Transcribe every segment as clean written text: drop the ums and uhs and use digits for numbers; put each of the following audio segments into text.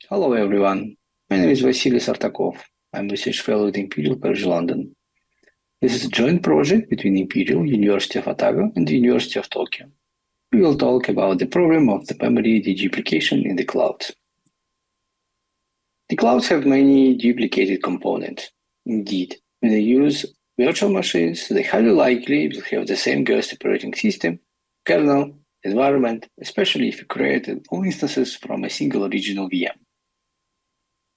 Hello everyone, my name is Vasily Sartakov. I'm research fellow at Imperial College London. This is a joint project between Imperial, University of Otago, and the University of Tokyo. We will talk about the problem of the memory de-duplication in the cloud. The clouds have many duplicated components. Indeed, when they use virtual machines, they highly likely will have the same ghost operating system, kernel, environment, especially if you created all instances from a single original VM.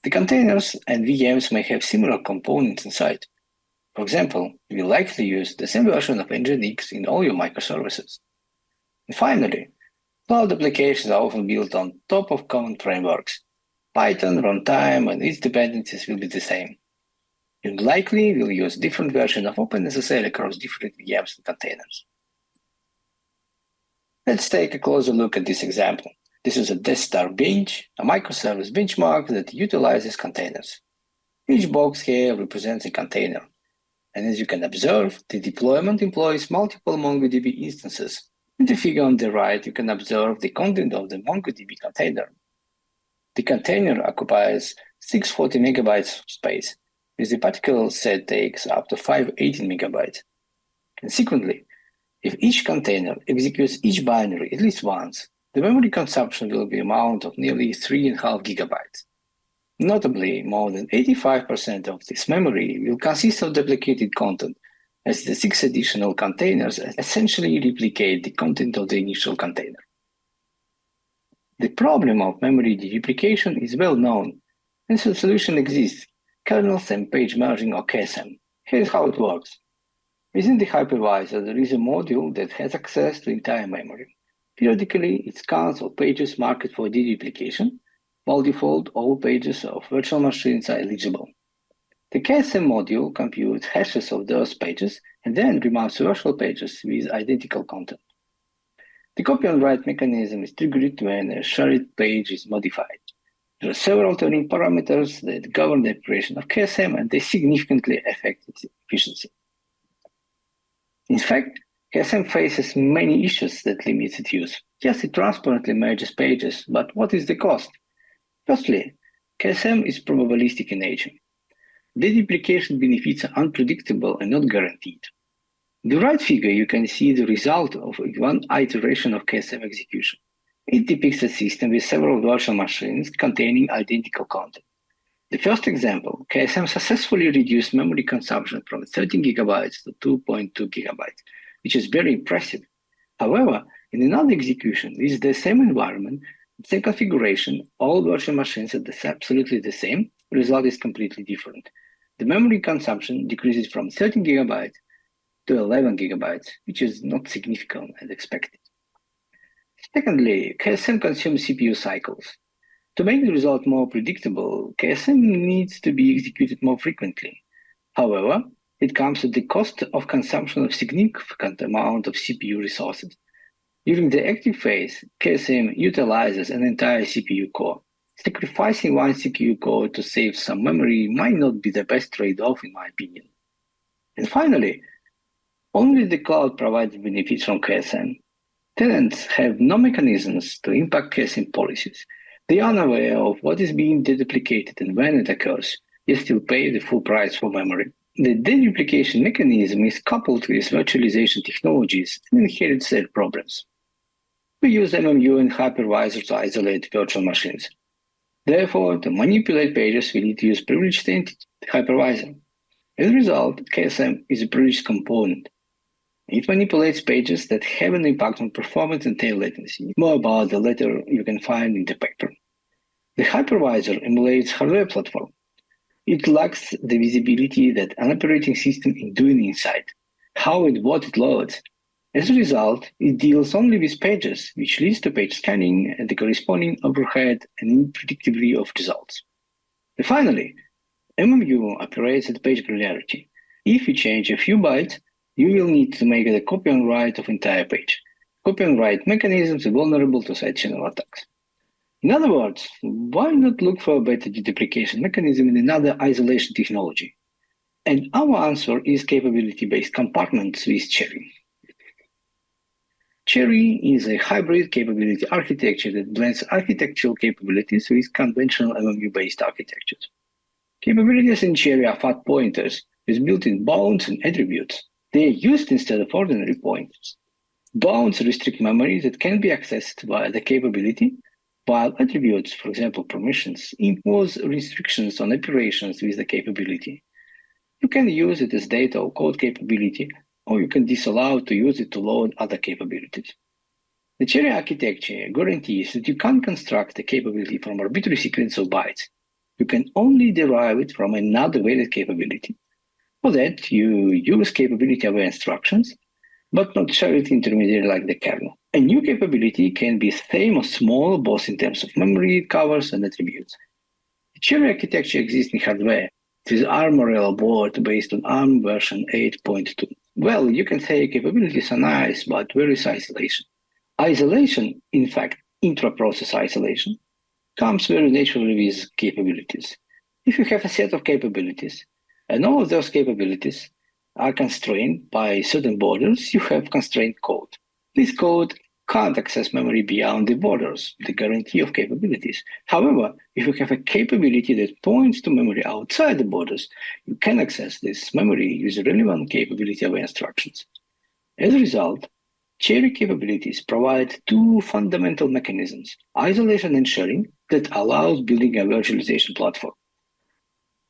The containers and VMs may have similar components inside. For example, you will likely use the same version of Nginx in all your microservices. And finally, cloud applications are often built on top of common frameworks. Python, runtime, and its dependencies will be the same. You likely will use different versions of OpenSSL across different VMs and containers. Let's take a closer look at this example. This is a Death Star bench, a microservice benchmark that utilizes containers. Each box here represents a container. And as you can observe, the deployment employs multiple MongoDB instances. In the figure on the right, you can observe the content of the MongoDB container. The container occupies 640 megabytes of space, with the particular set takes up to 518 megabytes. Consequently, if each container executes each binary at least once, the memory consumption will be amount of nearly 3.5 gigabytes. Notably, more than 85% of this memory will consist of duplicated content, as the 6 additional containers essentially replicate the content of the initial container. The problem of memory de-duplication is well known, and the solution exists: kernels and page merging, or KSM. Here's how it works. Within the hypervisor, there is a module that has access to entire memory. Periodically, it scans all pages marked for de-duplication. By default, all pages of virtual machines are eligible. The KSM module computes hashes of those pages and then removes virtual pages with identical content. The copy and write mechanism is triggered when a shared page is modified. There are several tuning parameters that govern the operation of KSM, and they significantly affect its efficiency. In fact, KSM faces many issues that limit its use. Yes, it transparently merges pages, but what is the cost? Firstly, KSM is probabilistic in nature. De-duplication benefits are unpredictable and not guaranteed. In the right figure, you can see the result of one iteration of KSM execution. It depicts a system with several virtual machines containing identical content. The first example, KSM successfully reduced memory consumption from 13 gigabytes to 2.2 gigabytes, which is very impressive. However, in another execution with the same environment, the same configuration, all virtual machines are absolutely the same, the result is completely different. The memory consumption decreases from 13 gigabytes to 11 gigabytes, which is not significant as expected. Secondly, KSM consumes CPU cycles. To make the result more predictable, KSM needs to be executed more frequently. However, it comes at the cost of consumption of significant amount of CPU resources. During the active phase, KSM utilizes an entire CPU core. Sacrificing one CPU core to save some memory might not be the best trade-off, in my opinion. And finally, only the cloud provides benefits from KSM. Tenants have no mechanisms to impact KSM policies. They are unaware of what is being de-duplicated and when it occurs, yet still pay the full price for memory. The de-duplication mechanism is coupled with virtualization technologies and inherits their problems. We use MMU and hypervisor to isolate virtual machines. Therefore, to manipulate pages, we need to use privileged entity, the hypervisor. As a result, KSM is a privileged component. It manipulates pages that have an impact on performance and tail latency. More about the latter you can find in the paper. The hypervisor emulates hardware platform. It lacks the visibility that an operating system is doing inside, how and what it loads. As a result, it deals only with pages, which leads to page scanning and the corresponding overhead and unpredictability of results. And finally, MMU operates at page granularity. If you change a few bytes, you will need to make a copy and write of entire page. Copy and write mechanisms are vulnerable to side channel attacks. In other words, why not look for a better de-duplication mechanism in another isolation technology? And our answer is capability-based compartments with sharing. Cherry is a hybrid capability architecture that blends architectural capabilities with conventional MMU-based architectures. Capabilities in Cherry are fat pointers with built-in bounds and attributes. They are used instead of ordinary pointers. Bounds restrict memory that can be accessed via the capability, while attributes, for example permissions, impose restrictions on operations with the capability. You can use it as data or code capability, or you can disallow to use it to load other capabilities. The Cherry architecture guarantees that you can't construct a capability from arbitrary sequence of bytes. You can only derive it from another valid capability. For that, you use capability-aware instructions, but not share it intermediary like the kernel. A new capability can be same or small, both in terms of memory it covers and attributes. The Cherry architecture exists in hardware. It is ARM Morello board based on ARM version 8.2. Well, you can say capabilities are nice, but where is isolation? Isolation, in fact, intra-process isolation, comes very naturally with capabilities. If you have a set of capabilities, and all of those capabilities are constrained by certain borders, you have constrained code. This code can't access memory beyond the borders, the guarantee of capabilities. However, if you have a capability that points to memory outside the borders, you can access this memory with relevant capability-aware instructions. As a result, Cherry capabilities provide two fundamental mechanisms, isolation and sharing, that allows building a virtualization platform.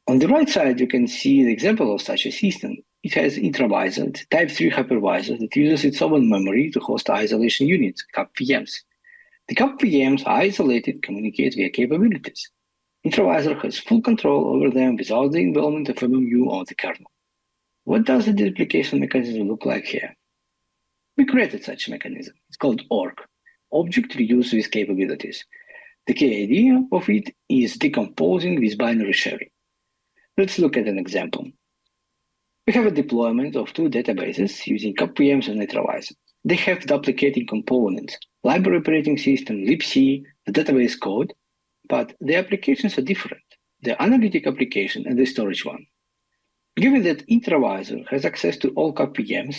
On the right side, you can see the example of such a system. It has intravisor, type 3 hypervisor that uses its own memory to host isolation units, CAP VMs. The CAP VMs are isolated, communicate via capabilities. Intravisor has full control over them without the involvement of MMU or the kernel. What does the de-duplication mechanism look like here? We created such a mechanism. It's called ORC, Object Reuse with Capabilities. The key idea of it is decomposing with binary sharing. Let's look at an example. We have a deployment of two databases using CAP VMs and intravisor. They have duplicating components, library operating system, libc, the database code, but the applications are different, the analytic application and the storage one. Given that intravisor has access to all CAP VMs,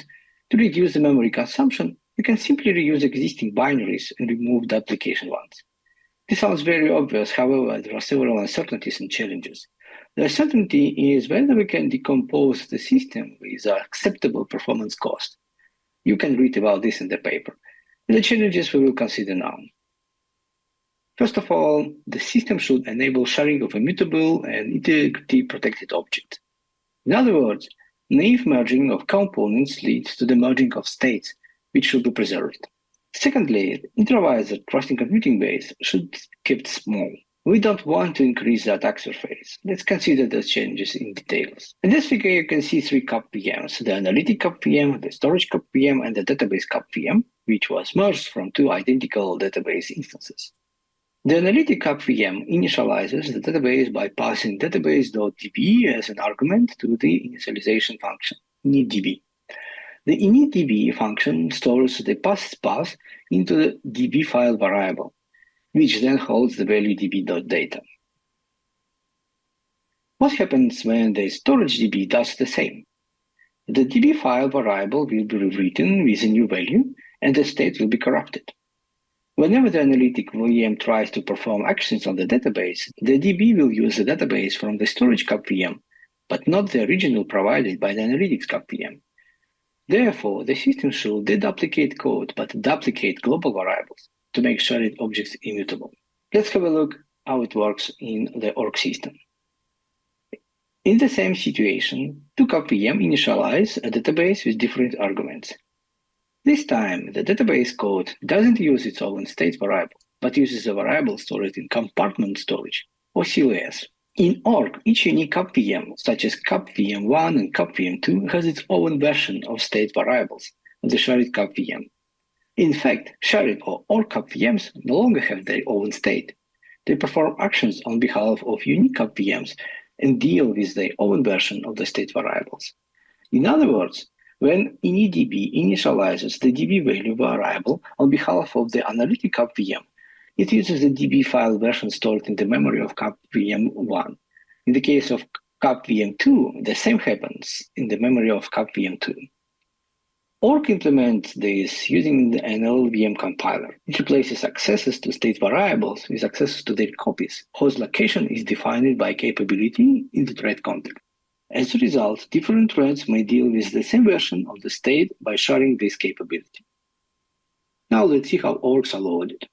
to reduce the memory consumption, we can simply reuse existing binaries and remove the application ones. This sounds very obvious, however, there are several uncertainties and challenges. The uncertainty is whether we can decompose the system with an acceptable performance cost. You can read about this in the paper. The challenges we will consider now. First of all, the system should enable sharing of immutable and integrity-protected objects. In other words, naive merging of components leads to the merging of states, which should be preserved. Secondly, intravisor trusting computing base should be kept small. We don't want to increase the attack surface. Let's consider those changes in details. In this figure, you can see three CAP VMs, the analytic CAP VM, the storage CAP VM, and the database CAP VM, which was merged from two identical database instances. The analytic CAP VM initializes the database by passing database.db as an argument to the initialization function, initDB. The initDB function stores the passed path into the DB file variable, which then holds the value db.data. What happens when the storage DB does the same? The DB file variable will be rewritten with a new value, and the state will be corrupted. Whenever the analytic VM tries to perform actions on the database, the DB will use the database from the storage CAP VM, but not the original provided by the analytics CAP VM. Therefore, the system should de-duplicate code, but duplicate global variables to make shared objects immutable. Let's have a look how it works in the ORC system. In the same situation, two CAP VM initialize a database with different arguments. This time, the database code doesn't use its own state variable, but uses a variable stored in compartment storage, or CLS. In ORC, each unique CAP VM, such as CAP VM1 and CAP VM2, has its own version of state variables of the shared CAP VM. In fact, shared or ORC CAP VMs no longer have their own state. They perform actions on behalf of unique CAP VMs and deal with their own version of the state variables. In other words, when initDB initializes the DB value variable on behalf of the analytic CAP VM, it uses the DB file version stored in the memory of CAP VM1. In the case of CAP VM2, the same happens in the memory of CAP VM2. ORC implements this using an LLVM compiler. It replaces accesses to state variables with accesses to their copies, whose location is defined by capability in the thread context. As a result, different threads may deal with the same version of the state by sharing this capability. Now let's see how ORCs are loaded.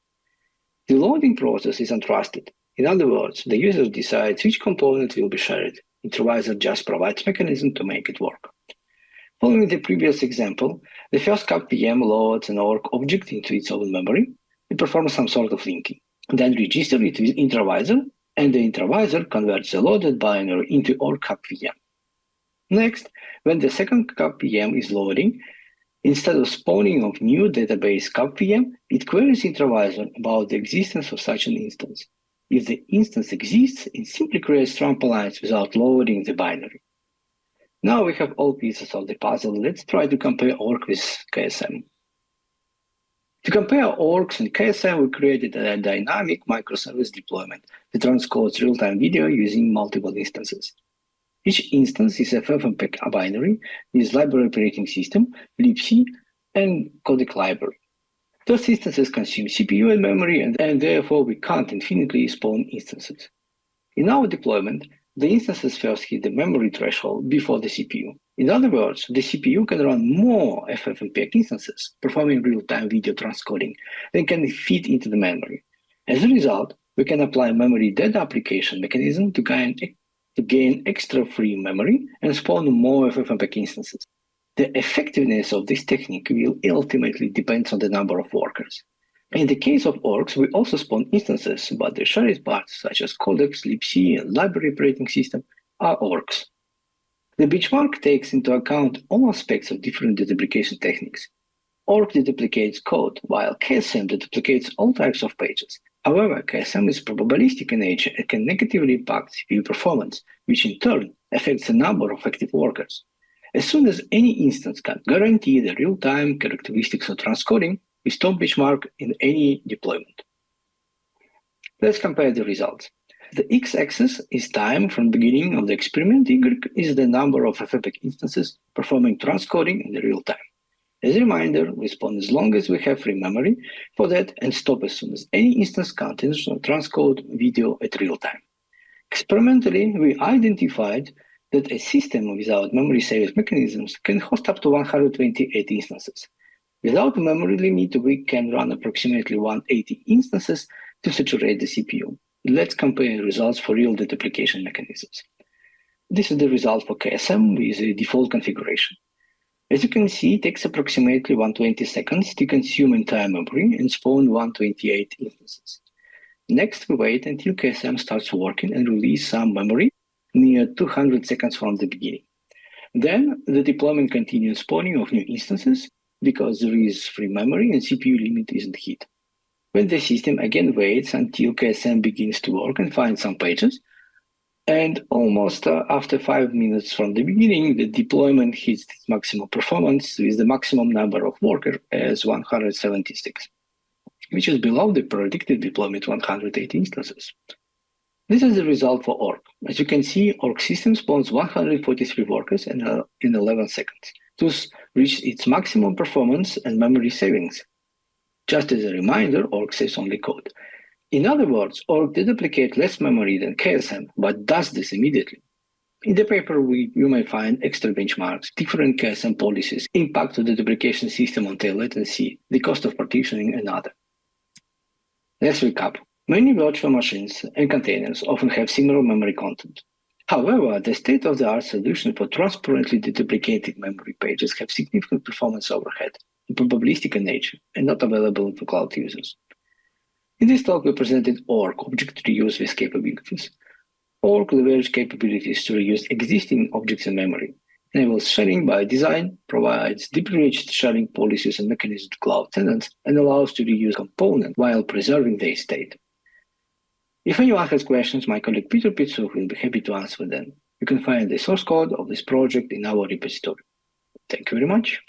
The loading process is untrusted. In other words, the user decides which component will be shared. Hypervisor just provides mechanism to make it work. Following the previous example, the first cub VM loads an ORC object into its own memory and performs some sort of linking. Then registers it with hypervisor, and the hypervisor converts the loaded binary into ORC cub VM. Next, when the second cub VM is loading, instead of spawning of new database cub VM, it queries hypervisor about the existence of such an instance. If the instance exists, it simply creates trampolines without loading the binary. Now we have all pieces of the puzzle. Let's try to compare ORC with KSM. To compare ORCs and KSM, we created a dynamic microservice deployment that transcodes real-time video using multiple instances. Each instance is a FFmpeg binary with library operating system, libc, and codec library. Those instances consume CPU and memory, and therefore we can't infinitely spawn instances. In our deployment, the instances first hit the memory threshold before the CPU. In other words, the CPU can run more FFmpeg instances, performing real-time video transcoding, than can fit into the memory. As a result, we can apply memory de-duplication mechanism to gain extra free memory and spawn more FFmpeg instances. The effectiveness of this technique will ultimately depend on the number of workers. In the case of ORCs, we also spawn instances, but the shared parts such as codecs, libc, and library operating system are ORCs. The benchmark takes into account all aspects of different de-duplication techniques. ORC de-duplicates code, while KSM de-duplicates all types of pages. However, KSM is probabilistic in nature and can negatively impact CPU performance, which in turn affects the number of active workers. As soon as any instance can guarantee the real-time characteristics of transcoding, we stop benchmark in any deployment. Let's compare the results. The x-axis is time from the beginning of the experiment. Y is the number of FFmpeg instances performing transcoding in the real time. As a reminder, we spawn as long as we have free memory for that and stop as soon as any instance contains transcode video at real time. Experimentally, we identified that a system without memory saving mechanisms can host up to 128 instances. Without a memory limit, we can run approximately 180 instances to saturate the CPU. Let's compare results for real de-duplication mechanisms. This is the result for KSM with the default configuration. As you can see, it takes approximately 120 seconds to consume entire memory and spawn 128 instances. Next, we wait until KSM starts working and release some memory near 200 seconds from the beginning. Then, the deployment continues spawning of new instances because there is free memory and CPU limit isn't hit. When the system again waits until KSM begins to work and find some pages, and almost after 5 minutes from the beginning, the deployment hits its maximum performance with the maximum number of workers as 176, which is below the predicted deployment 180 instances. This is the result for ORC. As you can see, ORC system spawns 143 workers in 11 seconds, thus reached its maximum performance and memory savings. Just as a reminder, ORC saves only code. In other words, ORC de-duplicate less memory than KSM, but does this immediately. In the paper, you may find extra benchmarks, different KSM policies, impact of the duplication system on tail latency, the cost of partitioning, and other. Let's recap. Many virtual machines and containers often have similar memory content. However, the state-of-the-art solution for transparently de-duplicated memory pages have significant performance overhead, probabilistic in nature, and not available for cloud users. In this talk, we presented ORC, object reuse with capabilities. ORC leverages capabilities to reuse existing objects in memory, enables sharing by design, provides deep-reached sharing policies and mechanisms to cloud tenants, and allows to reuse components while preserving their state. If anyone has questions, my colleague Pietzuch will be happy to answer them. You can find the source code of this project in our repository. Thank you very much.